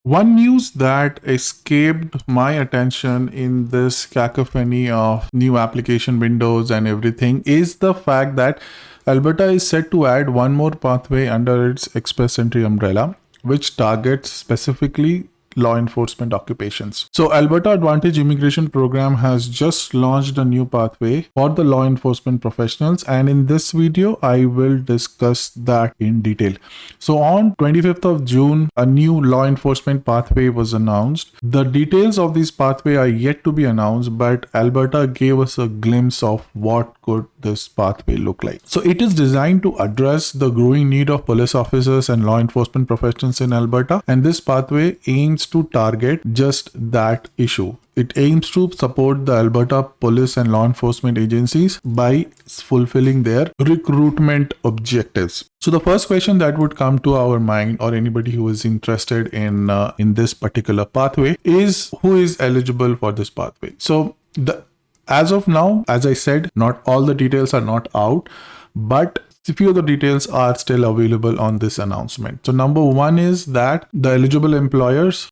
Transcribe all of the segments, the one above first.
One news that escaped my attention in this cacophony of new application windows and everything is the fact that Alberta is set to add one more pathway under its Express Entry umbrella, which targets specifically law enforcement occupations. So Alberta Advantage Immigration Program has just launched a new pathway for the law enforcement professionals, and in this video I will discuss that in detail. So on 25th of June, a new law enforcement pathway was announced. The details of this pathway are yet to be announced, but Alberta gave us a glimpse of what could this pathway look like. So it is designed to address the growing need of police officers and law enforcement professionals in Alberta, and this pathway aims to target just that issue. It aims to support the Alberta police and law enforcement agencies by fulfilling their recruitment objectives. So the first question that would come to our mind, or anybody who is interested in this particular pathway, is who is eligible for this pathway. So as of now, as I said, not all the details are not out, but a few of the details are still available on this announcement. So number one is that the eligible employers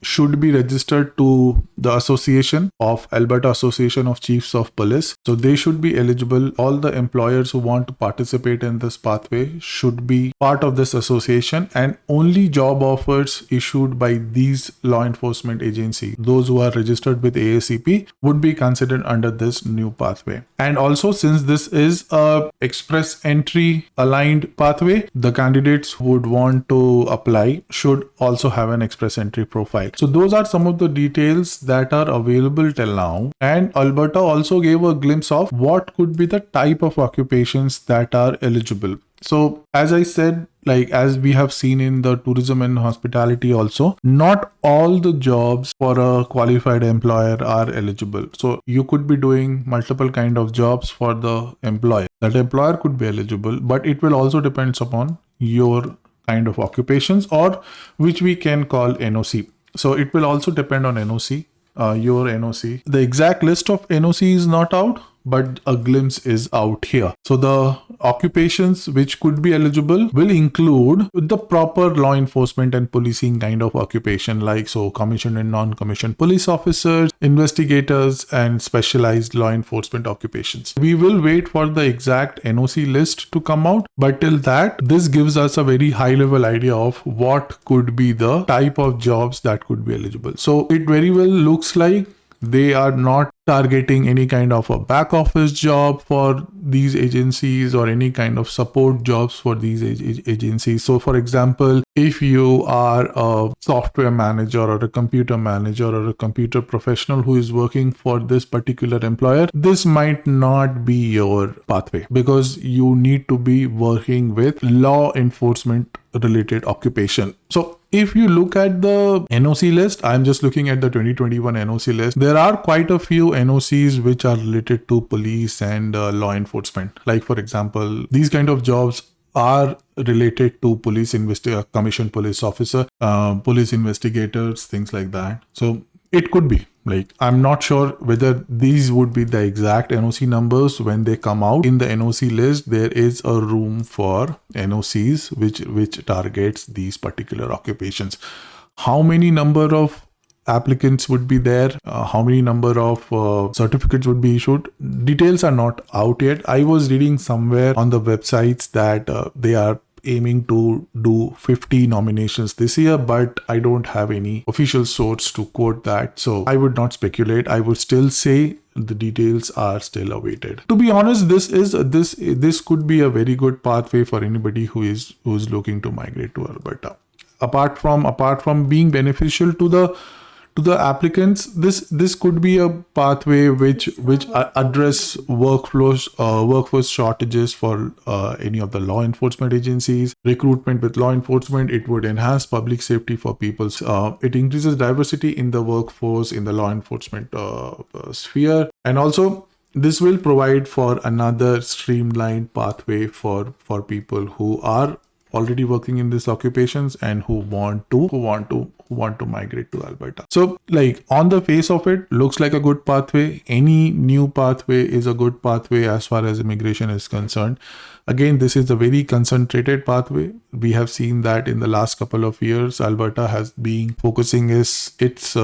should be registered to the Association of Alberta Association of Chiefs of Police. So they should be eligible. All the employers who want to participate in this pathway should be part of this association, and only job offers issued by these law enforcement agencies, those who are registered with Aacp, would be considered under this new pathway. And also, since this is a express entry aligned pathway, the candidates who would want to apply should also have an express entry profile. So those are some of the details that are available till now. And Alberta also gave a glimpse of what could be the type of occupations that are eligible. So as I said, like as we have seen in the tourism and hospitality also, not all the jobs for a qualified employer are eligible. So you could be doing multiple kind of jobs for the employer. That employer could be eligible, but it will also depends upon your kind of occupations, or which we can call NOC. So it will also depend on NOC, your NOC. The exact list of NOC is not out, but a glimpse is out here. So the occupations which could be eligible will include the proper law enforcement and policing kind of occupation, like so commissioned and non-commissioned police officers, investigators, and specialized law enforcement occupations. We will wait for the exact NOC list to come out, but till that, this gives us a very high level idea of what could be the type of jobs that could be eligible. So it very well looks like they are not targeting any kind of a back office job for these agencies or any kind of support jobs for these agencies. So for example, if you are a software manager or a computer manager or a computer professional who is working for this particular employer, this might not be your pathway, because you need to be working with law enforcement related occupation. So if you look at the NOC list, I'm just looking at the 2021 NOC list. There are quite a few NOCs which are related to police and law enforcement. Like for example, these kind of jobs are related to police commissioned police officer, police investigators, things like that. So it could be, like, I'm not sure whether these would be the exact NOC numbers when they come out. In the NOC list, there is a room for NOCs which targets these particular occupations. How many number of applicants would be there, how many number of certificates would be issued, details are not out yet. I was reading somewhere on the websites that they are aiming to do 50 nominations this year, but I don't have any official source to quote that, so I would not speculate. I would still say the details are still awaited. To be honest, this could be a very good pathway for anybody who's looking to migrate to Alberta. Apart from being beneficial to the applicants, this could be a pathway which address workforce shortages for any of the law enforcement agencies, recruitment with law enforcement. It would enhance public safety for people. It increases diversity in the workforce in the law enforcement sphere, and also this will provide for another streamlined pathway for people who are already working in these occupations and who want to who want to migrate to Alberta. So like on the face of it, looks like a good pathway. Any new pathway is a good pathway as far as immigration is concerned. Again, this is a very concentrated pathway. We have seen that in the last couple of years, Alberta has been focusing its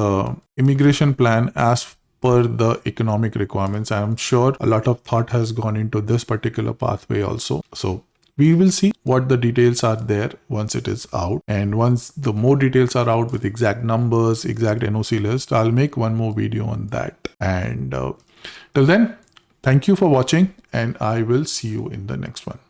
immigration plan as per the economic requirements. I am sure a lot of thought has gone into this particular pathway also. So we will see what the details are there once it is out. And once the more details are out with exact numbers, exact NOC list, I'll make one more video on that. And till then, thank you for watching, and I will see you in the next one.